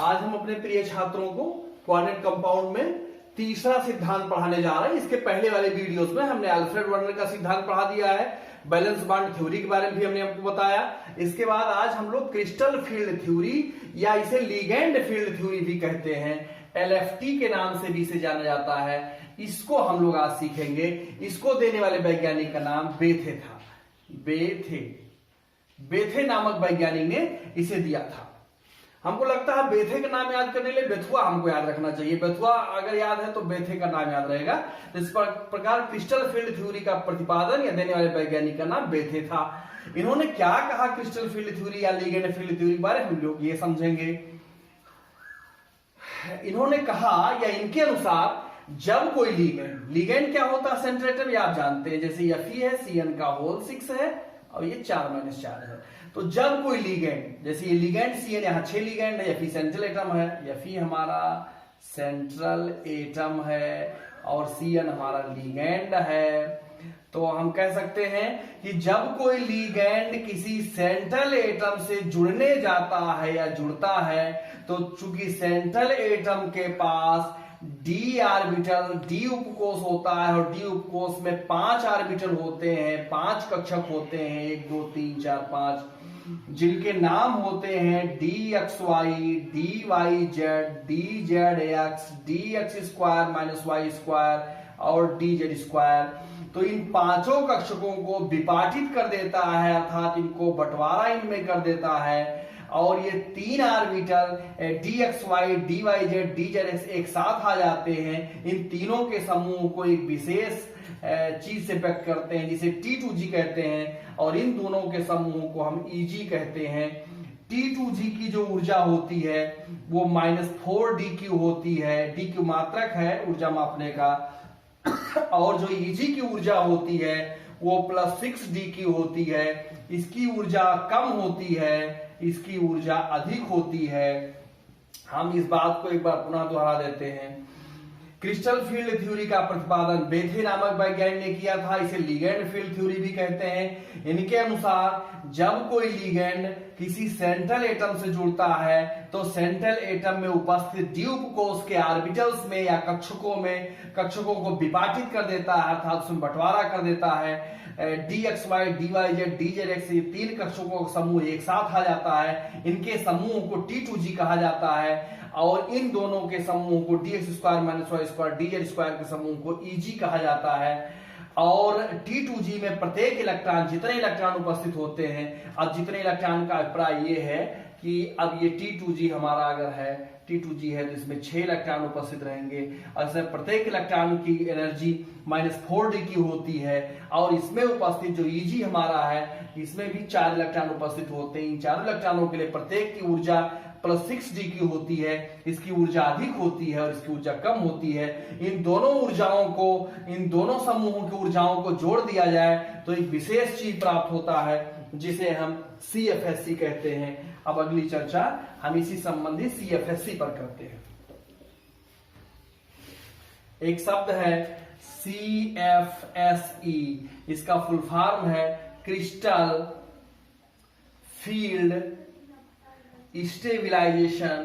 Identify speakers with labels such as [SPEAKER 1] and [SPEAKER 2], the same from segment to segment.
[SPEAKER 1] आज हम अपने प्रिय छात्रों को कोऑर्डिनेट कंपाउंड में तीसरा सिद्धांत पढ़ाने जा रहे हैं। इसके पहले वाले वीडियोस में हमने अल्फ्रेड वर्नर का सिद्धांत पढ़ा दिया है, बैलेंस बॉन्ड थ्योरी के बारे में भी हमने आपको बताया। इसके बाद आज हम लोग क्रिस्टल फील्ड थ्योरी या इसे लिगेंड फील्ड थ्योरी भी कहते हैं, LFT के नाम से भी इसे जाना जाता है, इसको हम लोग आज सीखेंगे। इसको देने वाले वैज्ञानिक का नाम बेथे था। बेथे नामक वैज्ञानिक ने इसे दिया था। हमको लगता है बेथे का नाम याद करने के लिए बेथुआ हमको याद रखना चाहिए। बेथुआ अगर याद है तो बेथे का नाम याद रहेगा। इस प्रकार क्रिस्टल फील्ड थ्योरी का प्रतिपादन या देने वाले वैज्ञानिक का नाम बेथे था। इन्होंने क्या कहा क्रिस्टल फील्ड थ्योरी या लिगेंड फील्ड थ्योरी के बारे में हम लोग ये समझेंगे। इन्होंने कहा या इनके अनुसार जब कोई लिगेंड क्या होता है सेंट्रल एटम, ये आप जानते हैं, जैसे Fe है, Cn का होल 6 है और ये 4-4 है। तो जब कोई लिगेंड, जैसे ये लिगेंड Cn, यहाँ 6 लिगेंड है, Fe सेंट्रल एटम है, Fe हमारा सेंट्रल एटम है और Cn हमारा लिगेंड है, तो हम कह सकते हैं कि जब कोई लिगेंड किसी सेंट्रल एटम से जुड़ने जाता है या जुड़ता है, तो चूंकि सेंट्रल एटम के पास d ऑर्बिटल, d उपकोष होता है और d उपकोष में 5 ऑर्बिटल होते हैं, 5 कक्षक होते हैं, 1 2 3 4 5, जिनके नाम होते हैं dxy, dyz, dzx, dx square minus y square और dz स्क्वायर। तो इन पांचों कक्षकों को विपाटित कर देता है, अर्थात इनको बंटवारा इनमें कर देता है, और ये 3 ऑर्बिटल dxy, dyz, dzx एक साथ आ जाते हैं। इन तीनों के समूह को एक विशेष चीज से व्यक्त करते हैं जिसे T2g कहते हैं, और इन दोनों के समूह को हम Eg कहते हैं। T2g की जो ऊर्जा होती है वो -4dq होती है, dq मात्रक है ऊर्जा मापने का, और जो Eg की ऊर्जा होती है वो +6dq होती है। इसकी ऊर्जा कम होती है, इसकी ऊर्जा अधिक होती है। हम इस बात को एक बार पुनः दोहरा देते हैं। क्रिस्टल फील्ड थ्योरी का प्रतिपादन बेथे नामक वैज्ञानिक ने किया था, इसे लिगेंड फील्ड थ्योरी भी कहते हैं। इनके अनुसार जब कोई लिगेंड किसी सेंट्रल एटम से जुड़ता है तो सेंट्रल एटम में उपस्थित d उपकोष के ऑर्बिटल्स में या कक्षकों को विपाटित कर देता है, अर्थात उसमें बंटवारा कर देता है। dxy, dyz, dzx ये 3 कक्षकों का समूह एक साथ आ जाता है। इनके समूह को T2g कहा जाता है, और इन दोनों के समूह को dx square minus y square, dz square के समूह को Eg कहा जाता है। और T2g में प्रत्येक इलेक्ट्रॉन, जितने इलेक्ट्रॉन उपस्थित होते हैं, अब जितने इलेक्ट्रॉन का अभिप्राय ये है कि अब ये T2g हमारा अगर है, T2g है तो इसमें 6 इलेक्ट्रॉन उपस्थित रहेंगे, और इसमें प्रत्येक इलेक्ट्रॉन की एनर्जी -4dq होती है, और इसमें उपस्थित जो Eg हमारा है इसमें भी 4 इलेक्ट्रॉन उपस्थित होते हैं। इन 4 इलेक्ट्रॉनों के लिए प्रत्येक की ऊर्जा +6dq होती है, इसकी ऊर्जा अधिक होती है और इसकी ऊर्जा कम होती है। इन दोनों ऊर्जाओं को, इन दोनों समूहों की ऊर्जाओं को जोड़ दिया जाए तो एक विशेष चीज प्राप्त होता है जिसे हम CFSC कहते हैं। अब अगली चर्चा हम इसी संबंधी CFSC पर करते हैं। एक शब्द है CFSE, इसका फुल फॉर्म है crystal field stabilisation,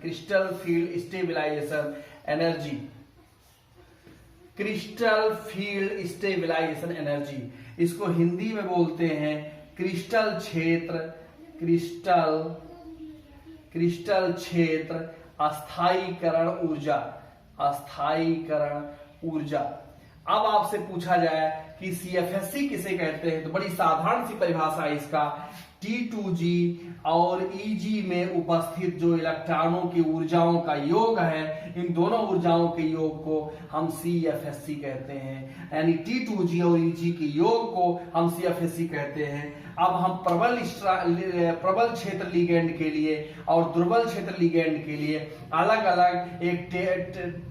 [SPEAKER 1] crystal field stabilisation energy, crystal field stabilisation energy. इसको हिंदी में बोलते हैं क्रिस्टल क्षेत्र अस्थायीकरण ऊर्जा। अब आपसे पूछा जाए कि CFSC किसे कहते हैं, तो बड़ी साधारण सी परिभाषा है इसका। T2g और Eg में उपस्थित जो इलेक्ट्रॉनों की ऊर्जाओं का योग है, इन दोनों ऊर्जाओं के योग को हम CFSC कहते हैं, यानी T2g और Eg के योग को हम CFSC कहते हैं। अब हम प्रबल क्षेत्र लिगेंड के लिए और दुर्बल क्षेत्र लिगेंड के लिए अलग अलग एक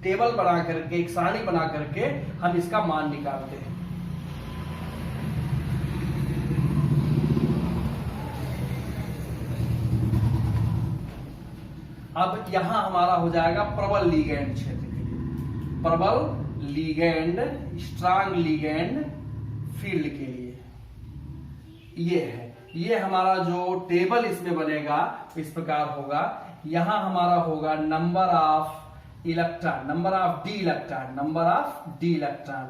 [SPEAKER 1] टेबल बना करके, एक सारणी बना करके हम इसका मान निकालते हैं। अब यहां हमारा हो जाएगा प्रबल लिगेंड क्षेत्र के लिए, प्रबल लिगेंड, स्ट्रांग लिगेंड फील्ड के लिए ये है। ये हमारा जो टेबल इसमें बनेगा इस प्रकार होगा। यहां हमारा होगा number of electron, number of D electron, number of D electron.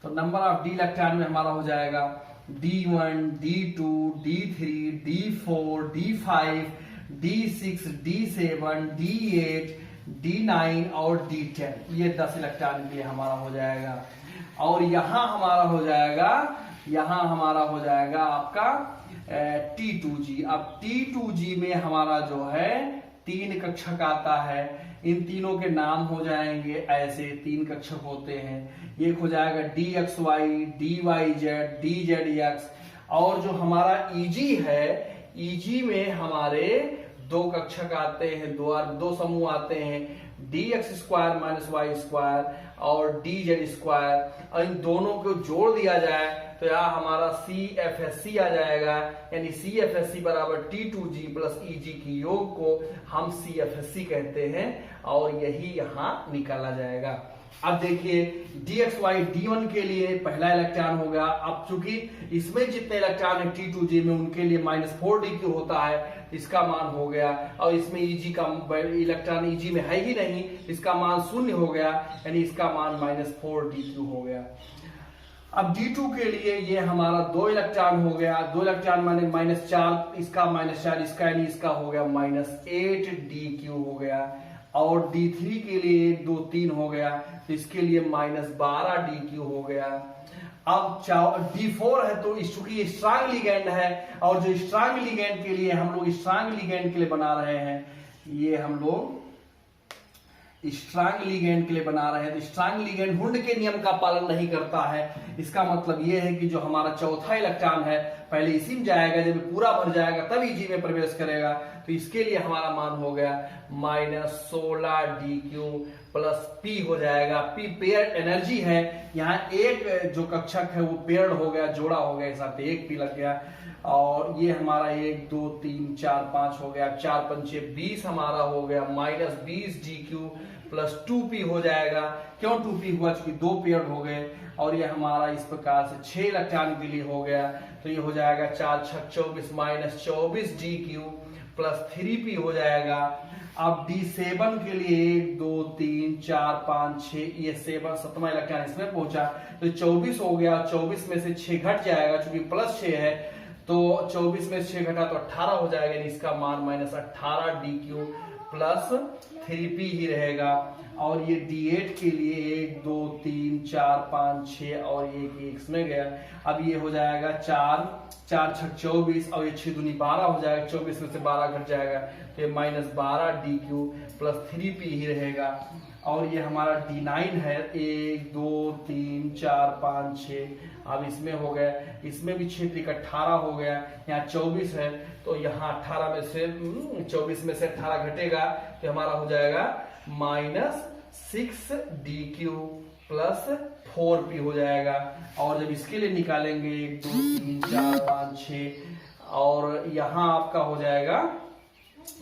[SPEAKER 1] तो नंबर ऑफ डी इलेक्ट्रॉन में हमारा हो जाएगा D1, D2, D3, D4, D5, D6, D7, D8, D9 और D10। ये 10 इलेक्ट्रॉन के लिए हमारा हो जाएगा। और यहां हमारा हो जाएगा, यहां हमारा हो जाएगा आपका T2G। अब T2G में हमारा जो है 3 कक्षक आता है। इन तीनों के नाम हो जाएंगे ऐसे, 3 कक्षक होते हैं। एक हो जाएगा DXY, DYZ, DZX। और जो हमारा EG है, EG में हमारे 2 कक्षक आते हैं, 2 समूह आते हैं, DX² - Y² और DZ²। और इन दोनों को जोड़ दिया जाए तो यहाँ हमारा CFSC आ जाएगा, यानी CFSC बराबर T2G प्लस EG की योग को हम CFSC कहते हैं और यही यहाँ निकाला जाएगा। अब देखिए DXY D1 के लिए पहला इलेक्ट्रॉन हो गया। अब चूंकि इसमें जितने इलेक्ट्रॉन है T2G में उनके लिए -4 होता है, इसका मान हो गया। और इसमें EG का इलेक्ट्रॉन EG में है ही नहीं, इसका मान 0 हो गया, यानी इसका मान -4 हो गया। अब D2 के लिए ये हमारा 2 इलेक्ट्रॉन हो गया, 2 इलेक्ट्रॉन माने -4, इसका -4, इसका यानी इसका हो गया -8 हो गया। और D3 के लिए 2 3 हो गया, तो इसके लिए -12 हो गया। अब D4 है तो चूंकि स्ट्रांग लिगेंड है, और जो स्ट्रांग लिगेंड के लिए हम लोग स्ट्रांग लिगेंड के लिए बना रहे हैं, ये हम लोग स्ट्रांग लिगेंड के लिए बना रहे हैं। तो स्ट्रांग लिगेंड हुंड के नियम का पालन नहीं करता है। इसका मतलब यह है कि जो हमारा चौथा इलेक्ट्रॉन है पहले इसी में जाएगा, जब पूरा भर जाएगा तब EG में प्रवेश करेगा। तो इसके लिए हमारा मान हो गया -16 प्लस P हो जाएगा। P पेयर एनर्जी है, यहाँ एक जो कक्षक है वो पेयर हो गया, जोड़ा हो गया, साथ 1 P लग गया। और ये हमारा 1 2 3 4 5 हो गया, 4 5 6 20 हमारा हो गया, -20 प्लस 2P हो जाएगा। क्यों 2P हुआ? चूंकि 2 पेयर हो गए। और ये हमारा इस प्रकार से 6 इलेक्ट्रॉन के लिए हो गया। तो ये हो जाएगा 4 6 24 -24 प्लस 3P हो जाएगा। अब D7 के लिए 1 2 3 4 5 6, ये 7वां इलेक्ट्रॉन इसमें पहुंचा, तो 24 हो गया। 24 में से 6 घट जाएगा, चूंकि प्लस 6 है तो 24 में से 6 घटा तो 18 हो जाएगा, यानी इसका मान -18 प्लस 3P ही रहेगा। और ये D8 के लिए 1 2 3 4 5 6 और 1 इसमें गया। अब ये हो जाएगा 4 4 6 24 और ये 6 दूनी 12 हो जाएगा, 24 में से 12 घट जाएगा, तो ये -12 प्लस 3P ही रहेगा। और ये हमारा D9 है, 1 2 3 4 5 6। अब इसमें हो गया, इसमें भी 6 3 18 हो गया, यहाँ 24 है, तो यहाँ 18 में से 24 में से 18 घटेगा, तो हमारा हो जाएगा -6 प्लस 4P हो जाएगा। और जब इसके लिए निकालेंगे 1 2 3 4 5 6, और यहाँ आपका हो जाएगा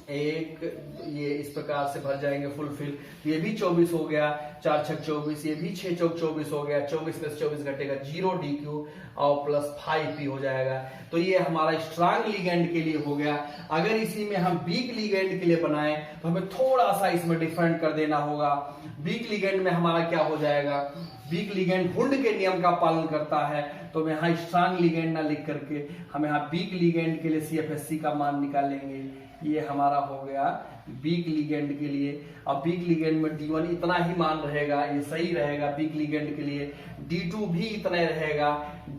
[SPEAKER 1] एक, ये इस प्रकार से भर जाएंगे फुलफिल। ये भी 24 हो गया, 4 6 24, ये भी 6 चौक 24 हो गया, 24 में से 24 घटेगा, 0 और प्लस 5P हो जाएगा। तो ये हमारा स्ट्रांग लिगेंड के लिए हो गया। अगर इसी में हम वीक लिगेंड के लिए बनाएं तो हमें थोड़ा सा इसमें डिफरेंट कर देना होगा। वीक लिगेंड में हमारा क्या हो जाएगा, वीक लिगेंड हुंड के नियम का पालन करता है, तो हम यहाँ स्ट्रांग लिगेंड ना लिख करके हम यहाँ वीक लिगेंड के लिए CFSC का मान निकालेंगे। ये हमारा हो गया वीक लिगेंड के लिए। अब वीक लिगेंड में D1 इतना ही मान रहेगा, ये सही रहेगा वीक लिगेंड के लिए। D2 भी इतने रहेगा,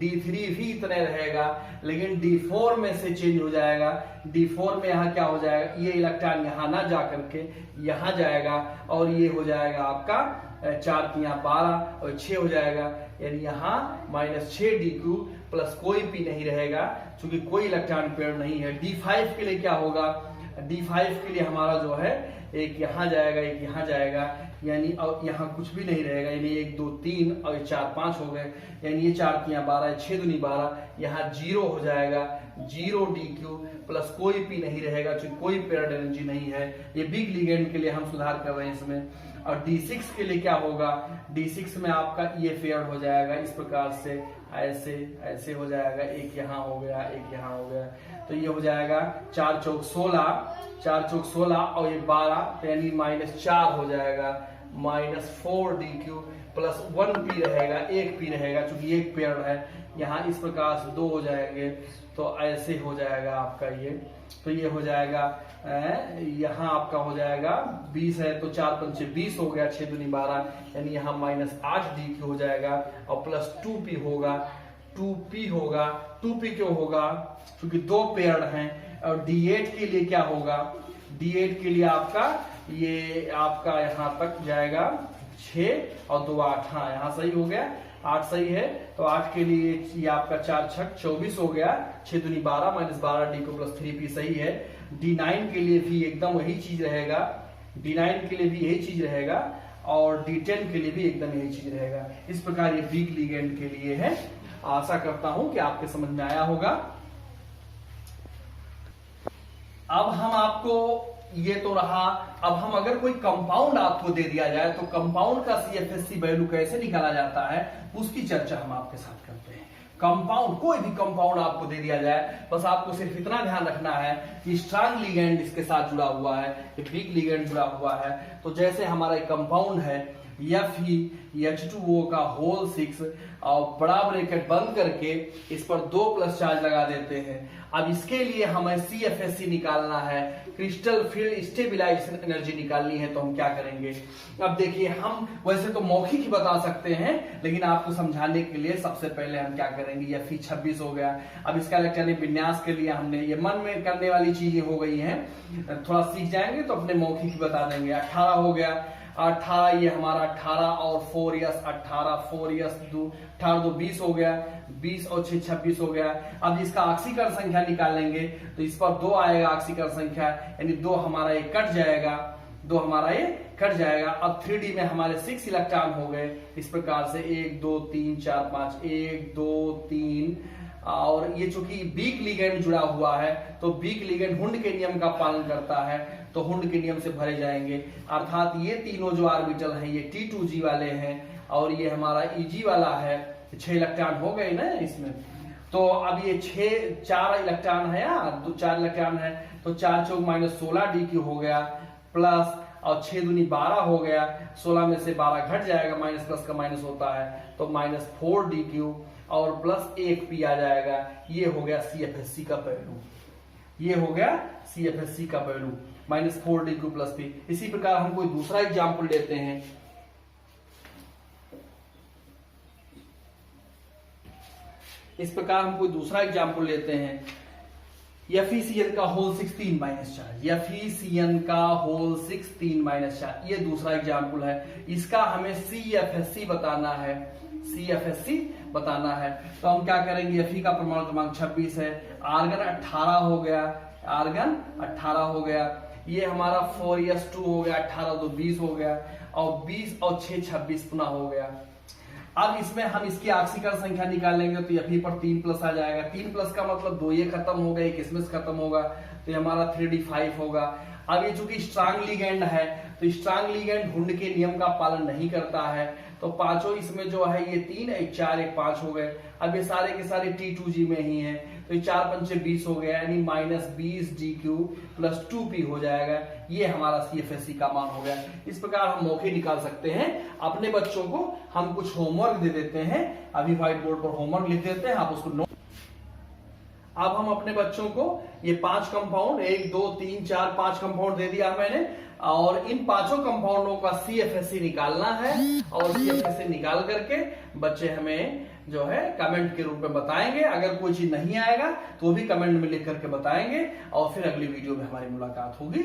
[SPEAKER 1] D3 भी इतने रहेगा, लेकिन D4 में से चेंज हो जाएगा। D4 में यहाँ क्या हो जाएगा, ये इलेक्ट्रॉन यहाँ ना जा करके यहाँ जाएगा, और ये हो जाएगा आपका 4 3 12 और 6 हो जाएगा, यानी यहाँ -6 प्लस कोई P नहीं रहेगा, क्योंकि कोई इलेक्ट्रॉन पेयर नहीं है। D5 के लिए क्या होगा, D5 के लिए हमारा जो है एक यहाँ जाएगा, एक यहाँ जाएगा, यानी अब यहाँ कुछ भी नहीं रहेगा, यानी 1 2 3 और 4 5 हो गए, यानी ये 4 3 12, 6 दूनी 12, यहाँ 0 हो जाएगा, 0 DQ प्लस कोई P नहीं रहेगा क्योंकि कोई पेयर्ड एनर्जी नहीं है। ये बिग लिगेंड के लिए हम सुधार कर रहे हैं इसमें। और D6 के लिए क्या होगा, D6 में आपका ये पेयर्ड हो जाएगा इस प्रकार से, ऐसे ऐसे हो जाएगा, एक यहाँ हो गया, एक यहाँ हो गया, तो ये हो जाएगा 4 चौक 16, 4 चौक 16 और ये 12, तो यानी -4 हो जाएगा, -4 DQ प्लस 1 P रहेगा, एक P रहेगा क्योंकि एक पेयर है। यहाँ इस प्रकार से 2 हो जाएंगे, तो ऐसे हो जाएगा आपका ये, तो ये हो जाएगा यहाँ आपका हो जाएगा 20 है तो 4 पंचे 20 हो गया, 6 दूनी 12, यानी यहाँ -8 DQ हो जाएगा और प्लस 2P होगा, 2P होगा। 2P क्यों होगा, क्योंकि 2 पेयर हैं। और D8 के लिए क्या होगा, D8 के लिए आपका ये आपका यहाँ तक जाएगा 6 और 2 8, हाँ यहाँ सही हो गया, 8 सही है। तो 8 के लिए ये आपका 4 छक 24 हो गया, 6 दूनी 12 -12 DQ प्लस 3P सही है। D9 के लिए भी एकदम वही चीज रहेगा, D9 के लिए भी यही चीज रहेगा और D10 के लिए भी एकदम यही चीज रहेगा। इस प्रकार ये वीक लिगेंड के लिए है। आशा करता हूं कि आपके समझ में आया होगा। अब हम आपको ये तो रहा, अब हम अगर कोई कंपाउंड आपको दे दिया जाए तो कंपाउंड का CFSC वैल्यू कैसे निकाला जाता है उसकी चर्चा हम आपके साथ करते हैं। कंपाउंड, कोई भी कंपाउंड आपको दे दिया जाए, बस आपको सिर्फ इतना ध्यान रखना है कि स्ट्रांग लिगेंड इसके साथ जुड़ा हुआ है, वीक लिगेंड जुड़ा हुआ है। तो जैसे हमारा एक कंपाउंड है FeH2O का होल 6 और बड़ा ब्रैकेट बंद करके इस पर 2+ चार्ज लगा देते हैं। अब इसके लिए हमें CFSC निकालना है, क्रिस्टल फील्ड स्टेबिलाईजेशन एनर्जी निकालनी है। तो हम क्या करेंगे, अब देखिए हम वैसे तो मौखिक ही बता सकते हैं, लेकिन आपको समझाने के लिए सबसे पहले हम क्या करेंगे, Fe26 हो गया। अब इसका इलेक्ट्रॉनिक विन्यास के लिए हमने ये मन में करने वाली चीजें हो गई हैं, थोड़ा सीख जाएंगे तो अपने मौखिक ही बता देंगे। 18 हो गया, 18 ये हमारा 18 और 4 यस 18, 4 यस 2, 18 2 20 हो गया, 20 और 6 26 हो गया। अब इसका ऑक्सीकरण संख्या निकालेंगे तो इस पर 2 आएगा ऑक्सीकरण संख्या, यानी 2 हमारा ये कट जाएगा, 2 हमारा ये कट जाएगा। अब 3D में हमारे 6 इलेक्ट्रॉन हो गए इस प्रकार से 1 2 3 4 5, 1 2 3। और ये चूंकि वीक लिगेंड जुड़ा हुआ है तो वीक लिगेंड हुंड के नियम का पालन करता है, तो हुंड के नियम से भरे जाएंगे। अर्थात ये तीनों जो ऑर्बिटल हैं ये T2G वाले हैं और ये हमारा EG वाला है। 6 इलेक्ट्रॉन हो गए ना इसमें, तो अब ये 4 इलेक्ट्रॉन है, 4 इलेक्ट्रॉन है, तो 4 चौक -16 DQ हो गया, प्लस और 6 दूनी 12 हो गया, 16 में से 12 घट जाएगा, माइनस प्लस का माइनस होता है, तो -4 DQ और प्लस 1 P आ जाएगा। ये हो गया CFSC का पहलू, ये हो गया CFSC का पहलू, -4 DQ प्लस P। इसी प्रकार हम कोई दूसरा एग्जाम्पल लेते हैं। इस प्रकार हम कोई दूसरा एग्जाम्पल लेते हैं, FeCN का होल 6 3 चार्ज, FeCN का होल 6 3 चार्ज, ये दूसरा एग्जाम्पल है। इसका हमें CFSC बताना है, CFSC बताना है। तो हम क्या करेंगे, Fe का परमाणु क्रमांक 26 है, आर्गन 18 हो गया, आर्गन 18 हो गया, ये हमारा 4s2 हो गया, 18 2 20 हो गया और 20 और 6 26 पुनः हो गया। अब इसमें हम इसकी ऑक्सीकरण संख्या निकालेंगे तो Fe पर 3+ आ जाएगा। 3+ का मतलब 2 ये खत्म हो गए, 1 इसमें से खत्म होगा, तो ये हमारा 3D5 होगा। अब ये चूंकि स्ट्रांग लिगेंड है तो स्ट्रांग लिगेंड हुंड के नियम का पालन नहीं करता है, तो पांचों इसमें जो है ये 3 1 4 1 5 हो गए। अब ये सारे के सारे T2G में ही हैं, तो ये 4 पंचे 20 हो गया, यानी -20 DQ प्लस 2P हो जाएगा। ये हमारा CFSC का मान हो गया। इस प्रकार हम मौके निकाल सकते हैं। अपने बच्चों को हम कुछ होमवर्क दे देते हैं, अभी व्हाइट बोर्ड पर होमवर्क लिख देते हैं, आप उसको नोट। अब हम अपने बच्चों को ये 5 कंपाउंड 1 2 3 4 5 कंपाउंड दे दिया मैंने, और इन 5 कंपाउंडों का CFSC निकालना है, और CFSC निकाल करके बच्चे हमें जो है कमेंट के रूप में बताएंगे। अगर कोई चीज नहीं आएगा तो भी कमेंट में लिख करके बताएंगे, और फिर अगली वीडियो में हमारी मुलाकात होगी।